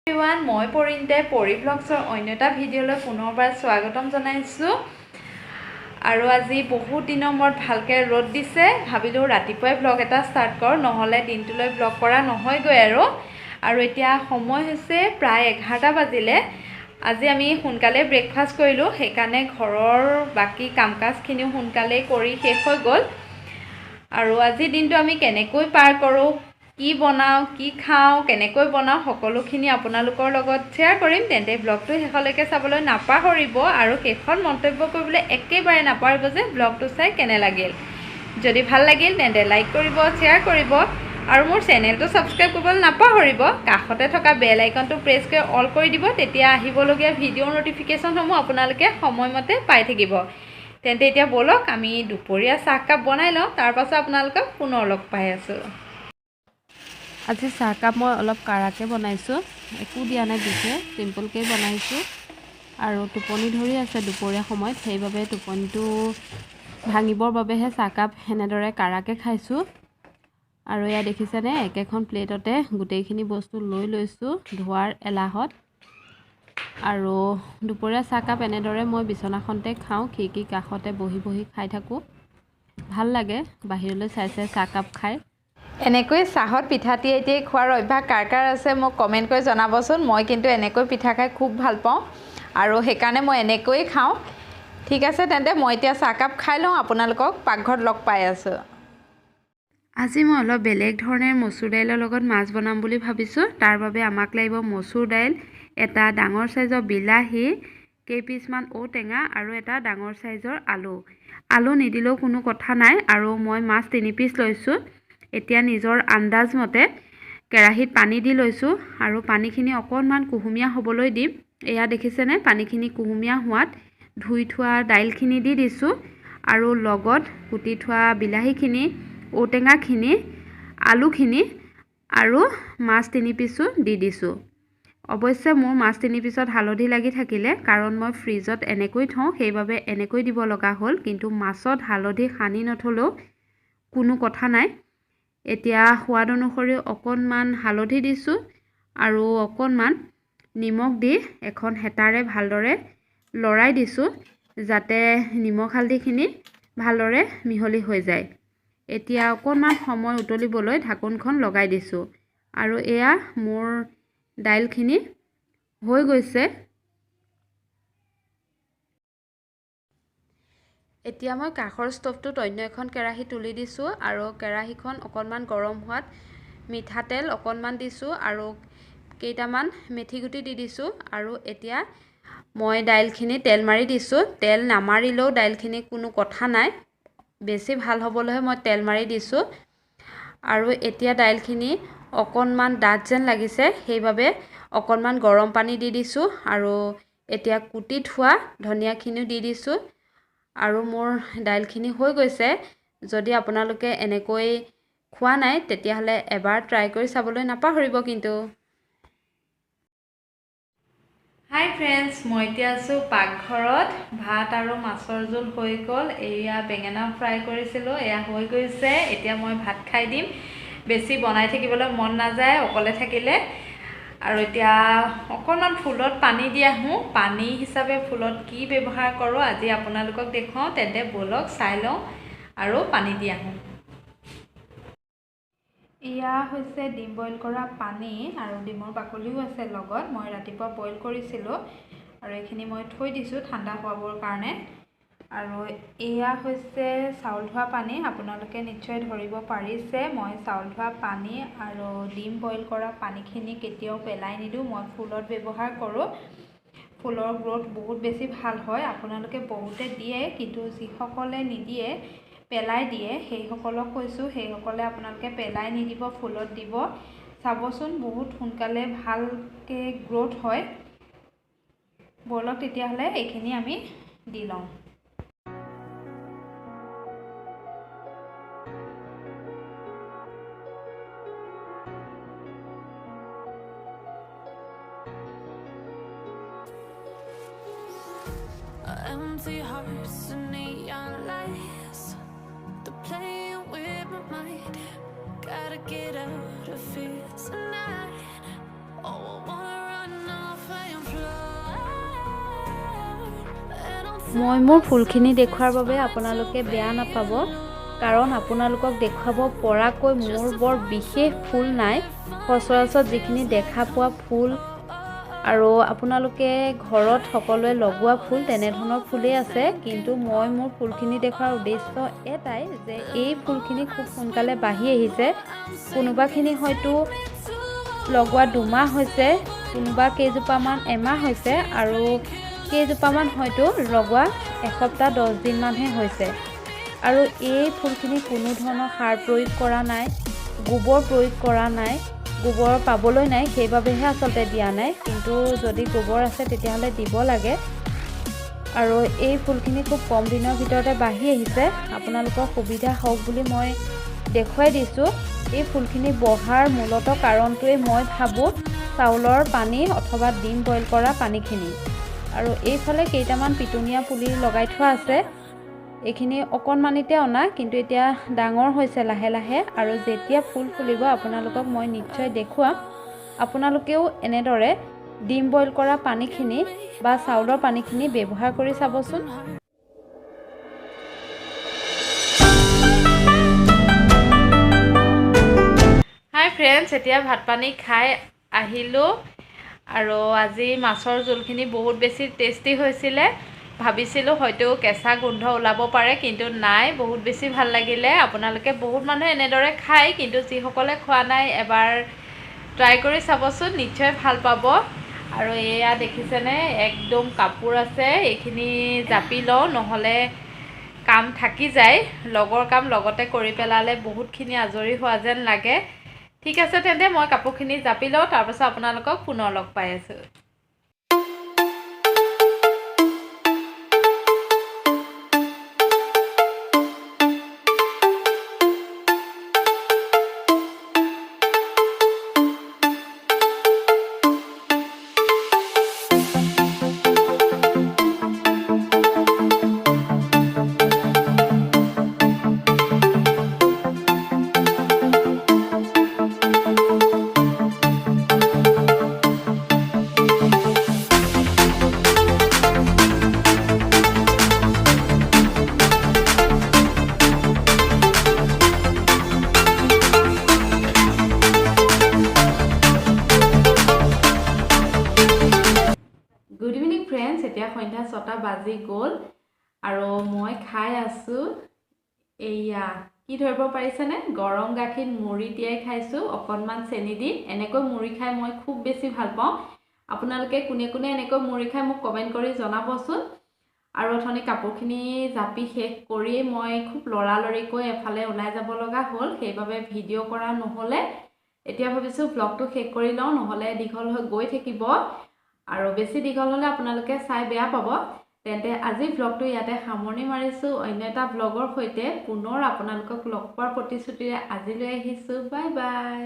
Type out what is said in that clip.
everyone মই পৰিণীতে পৰি ব্লগছৰ অন্য এটা ভিডিঅ'লৈ পুনৰবাৰ স্বাগতম জনাইছোঁ আৰু আজি বহুত দিনৰ মূৰত ভালকৈ ৰ'দ দিছে ভাবিলোঁ ৰাতিপুৱাই ব্লগ এটা ষ্টাৰ্ট কৰোঁ নহ'লে দিনটোলৈ ব্লগ কৰা নহয়গৈ আৰু এতিয়া সময় হৈছে প্ৰায় 11টা বাজিলে আজি আমি সোনকালে ব্ৰেকফাষ্ট কৰিলোঁ সেইকাৰণে ঘৰৰ বাকি কামকাজখিনিও সোনকালে কৰি শেষ হৈ গ'ল আৰু আজি দিনটো আমি কেনেকৈ পাৰ কৰোঁ কি বনাও কি খাও কেনেকৈ বনাও সকলোখিনি আপোনালোকৰ লগত শেয়াৰ কৰিম তেন্তে ব্লগটো শেষলৈকে চাবলৈ নাপাহৰিব আৰু শেষত মন্তব্য কৰিবলৈ একেবাৰে নাপাহৰিব যে ব্লগটো চাই কেনে লাগিল যদি ভাল লাগিল তেন্তে লাইক কৰিব শেয়াৰ কৰিব আৰু মোৰ চেনেলটো সাবস্ক্ৰাইব কৰিবলৈ নাপাহৰিব কাষতে থকা বেল আইকনটো প্ৰেছ কৰি অল কৰি দিব তেতিয়া আহিবলগীয়া ভিডিঅ'ৰ নটিফিকেশ্যনসমূহ আপোনালোকে সময়মতে পাই থাকিব তেন্তে এতিয়া বলক আমি দুপৰীয়া চাহকাপ বনাই লওঁ তাৰ পাছত আপোনালোকক পুনৰ লগ পাই আছোঁ আজি চাহকাপ মই অলপ কাৰাকে বনাইছোঁ একো দিয়া নাই বিশেষ চিম্পলকৈ বনাইছোঁ আৰু টোপনি ধৰি আছে দুপৰীয়া সময়ত সেইবাবে টোপনিটো ভাঙিবৰ বাবেহে চাহকাপ এনেদৰে কাৰাকে খাইছোঁ আৰু এয়া দেখিছেনে একেখন প্লেটতে গোটেইখিনি বস্তু লৈ লৈছোঁ ধোৱাৰ এলাহত আৰু দুপৰীয়া চাহকাপ এনেদৰে মই বিছনাখনতে খাওঁ খিৰিকী কাষতে বহি বহি খাই থাকোঁ ভাল লাগে বাহিৰলৈ চাই চাই চাহকাপ খাই এনেকৈ চাহত পিঠা তিয়াই খোৱাৰ অভ্যাস কাৰ কাৰ আছে মোক কমেণ্ট কৰি জনাবচোন মই কিন্তু এনেকৈ পিঠা খাই খুব ভাল পাওঁ আৰু সেইকাৰণে মই এনেকৈ খাওঁ ঠিক আছে তেন্তে মই এতিয়া চাহকাপ খাই লওঁ আপোনালোকক পাকঘৰত লগ পাই আছোঁ আজি মই অলপ বেলেগ ধৰণে মচুৰ দাইলৰ লগত মাছ বনাম বুলি ভাবিছোঁ তাৰ বাবে আমাক লাগিব মচুৰ দাইল এটা ডাঙৰ সাইজৰ বিলাহী কেইপিছমান ঔটেঙা আৰু এটা ডাঙৰ সাইজৰ আলু নিদিলেও কোনো কথা নাই আৰু মই মাছ 3 পিচ লৈছোঁ এতিয়া নিজৰ আন্দাজ মতে কেৰাহীত পানী দি লৈছোঁ আৰু পানীখিনি অকণমান কুহুমীয়া হ'বলৈ দিম এয়া দেখিছেনে পানীখিনি কুহুমীয়া হোৱাত ধুই থোৱা দাইলখিনি দি দিছোঁ আৰু লগত কুটি থোৱা বিলাহীখিনি ঔটেঙাখিনি আলুখিনি আৰু মাছ 3 পিচো দি দিছোঁ অৱশ্যে মোৰ মাছ 3 পিচত হালধি লাগি থাকিলে কাৰণ মই ফ্ৰিজত এনেকৈ থওঁ সেইবাবে এনেকৈ দিব লগা হ'ল কিন্তু মাছত হালধি সানি নথলেও কোনো কথা নাই এতিয়া সোৱাদ অনুসৰি অকণমান হালধি দিছোঁ আৰু অকণমান নিমখ দি এখন হেতাৰে ভালদৰে লৰাই দিছোঁ যাতে নিমখ হালধিখিনি ভালদৰে মিহলি হৈ যায় এতিয়া অকণমান সময় উতলিবলৈ ঢাকনখন লগাই দিছোঁ আৰু এয়া মোৰ দাইলখিনি হৈ গৈছে এতিয়া মই কাষৰ ষ্টভটোত অন্য এখন কেৰাহী তুলি দিছোঁ আৰু কেৰাহীখন অকণমান গৰম হোৱাত মিঠাতেল অকণমান দিছোঁ আৰু কেইটামান মেথি গুটি দি দিছোঁ আৰু এতিয়া মই দাইলখিনি তেল মাৰি দিছোঁ তেল নামাৰিলেও দাইলখিনি কোনো কথা নাই বেছি ভাল হ'বলৈহে মই তেল মাৰি দিছোঁ আৰু এতিয়া দাইলখিনি অকণমান ডাঠ যেন লাগিছে সেইবাবে অকণমান গৰম পানী দি দিছোঁ আৰু এতিয়া কুটি থোৱা ধনিয়াখিনিও দি দিছোঁ আৰু মোৰ দাইলখিনি হৈ গৈছে যদি আপোনালোকে এনেকৈ খোৱা নাই তেতিয়াহ'লে এবাৰ ট্ৰাই কৰি চাবলৈ নাপাহৰিব কিন্তু হাই ফ্ৰেণ্ডছ মই এতিয়া আছোঁ পাকঘৰত ভাত আৰু মাছৰ জোল হৈ গ'ল এয়া বেঙেনা ফ্ৰাই কৰিছিলোঁ এয়া হৈ গৈছে এতিয়া মই ভাত খাই দিম বেছি বনাই থাকিবলৈ মন নাযায় অকলে থাকিলে আৰু এতিয়া অকণমান ফুলত পানী দি আহোঁ পানী হিচাপে ফুলত কি ব্যৱহাৰ কৰোঁ আজি আপোনালোকক দেখুৱাওঁ তেন্তে বলক চাই লওঁ আৰু পানী দি আহোঁ এয়া হৈছে ডিম বইল কৰা পানী আৰু ডিমৰ বাকলিও আছে লগত মই ৰাতিপুৱা বইল কৰিছিলোঁ আৰু এইখিনি মই থৈ দিছোঁ ঠাণ্ডা হোৱাৰ কাৰণে আৰু এয়া হৈছে চাউল ধোৱা পানী আপোনালোকে নিশ্চয় ধৰিব পাৰিছে মই চাউল ধোৱা পানী আৰু ডিম বইল কৰা পানীখিনি কেতিয়াও পেলাই নিদিওঁ মই ফুলত ব্যৱহাৰ কৰোঁ ফুলৰ গ্ৰোথ বহুত বেছি ভাল হয় আপোনালোকে বহুতে দিয়ে কিন্তু যিসকলে নিদিয়ে পেলাই দিয়ে সেইসকলক কৈছোঁ সেইসকলে আপোনালোকে পেলাই নিদিব ফুলত দিব চাবচোন বহুত সোনকালে ভালকৈ গ্ৰোথ হয় বলক তেতিয়াহ'লে এইখিনি আমি দি লওঁ Empty hearts and neon lights they're playing with my mind gotta get out of here tonight oh I wanna run am flawed, and I'm মই মোৰ ফুলখিনি দেখুৱাৰ বাবে আপোনালোকে বেয়া নাপাব কাৰণ আপোনালোকক দেখুৱাব পৰাকৈ মোৰ বৰ বিশেষ ফুল নাই সচৰাচৰ যিখিনি দেখা পোৱা ফুল আৰু আপোনালোকে ঘৰত সকলোৱে লগোৱা ফুল তেনেধৰণৰ ফুলেই আছে কিন্তু মই মোৰ ফুলখিনি দেখুৱাৰ উদ্দেশ্য এটাই যে এই ফুলখিনি খুব সোনকালে বাঢ়ি আহিছে কোনোবাখিনি হয়তো লগোৱা 2 মাহ হৈছে কোনোবা কেইজোপামান এমাহ হৈছে আৰু কেইজোপামান হয়তো লগোৱা এসপ্তাহ 10 দিনমানহে হৈছে আৰু এই ফুলখিনি কোনো ধৰণৰ সাৰ প্ৰয়োগ কৰা নাই গোবৰ প্ৰয়োগ কৰা নাই গোবৰ পাবলৈ নাই সেইবাবেহে আচলতে দিয়া নাই কিন্তু যদি গোবৰ আছে তেতিয়াহ'লে দিব লাগে আৰু এই ফুলখিনি খুব কম দিনৰ ভিতৰতে বাঢ়ি আহিছে আপোনালোকৰ সুবিধা হওক বুলি মই দেখুৱাই দিছোঁ এই ফুলখিনি বঢ়াৰ মূলত কাৰণটোৱে মই ভাবোঁ চাউলৰ পানী অথবা ডিম বইল কৰা পানীখিনি আৰু এইফালে কেইটামান পিটুনিয়া পুলি লগাই থোৱা আছে এইখিনি অকণমানিতে অনা কিন্তু এতিয়া ডাঙৰ হৈছে লাহে লাহে আৰু যেতিয়া ফুল ফুলিব আপোনালোকক মই নিশ্চয় দেখুৱাম আপোনালোকেও এনেদৰে ডিম বইল কৰা পানীখিনি বা চাউলৰ পানীখিনি ব্যৱহাৰ কৰি চাবচোন হাই ফ্ৰেণ্ডছ এতিয়া ভাত পানী খাই আহিলোঁ আৰু আজি মাছৰ জোলখিনি বহুত বেছি টেষ্টি হৈছিলে ভাবিছিলোঁ হয়তো কেঁচা গোন্ধ ওলাব পাৰে কিন্তু নাই বহুত বেছি ভাল লাগিলে আপোনালোকে বহুত মানুহে এনেদৰে খায় কিন্তু যিসকলে খোৱা নাই এবাৰ ট্ৰাই কৰি চাবচোন নিশ্চয় ভাল পাব আৰু এয়া দেখিছেনে একদম কাপোৰ আছে এইখিনি জাপি লওঁ নহ'লে কাম থাকি যায় লগৰ কাম লগতে কৰি পেলালে বহুতখিনি আজৰি হোৱা যেন লাগে ঠিক আছে তেন্তে মই কাপোৰখিনি জাপি লওঁ তাৰপাছত আপোনালোকক পুনৰ লগ পাই আছোঁ গুড ইভিনিং ফ্ৰেণ্ডছ এতিয়া সন্ধ্যা 6টা বাজি গ'ল আৰু মই খাই আছোঁ এয়া কি ধৰিব পাৰিছেনে গৰম গাখীৰ মুড়ি তিয়াই খাইছোঁ অকণমান চেনি দি এনেকৈ মুড়ি খাই মই খুব বেছি ভাল পাওঁ আপোনালোকে কোনে কোনে এনেকৈ মুড়ি খাই মোক কমেণ্ট কৰি জনাবচোন আৰু অথনি কাপোৰখিনি জাপি শেষ কৰি মই খুব লৰালৰিকৈ এফালে ওলাই যাব লগা হ'ল সেইবাবে ভিডিঅ' কৰা নহ'লে এতিয়া ভাবিছোঁ ব্লগটো শেষ কৰি লওঁ নহ'লে দীঘল হৈ গৈ থাকিব আৰু বেছি দীঘল হ'লে আপোনালোকে চাই বেয়া পাব তেন্তে আজি ব্লগটো ইয়াতে সামৰণি মাৰিছোঁ অন্য এটা ব্লগৰ সৈতে পুনৰ আপোনালোকক লগ পোৱাৰ প্ৰতিশ্ৰুতিৰে আজিলৈ আহিছোঁ বাই বাই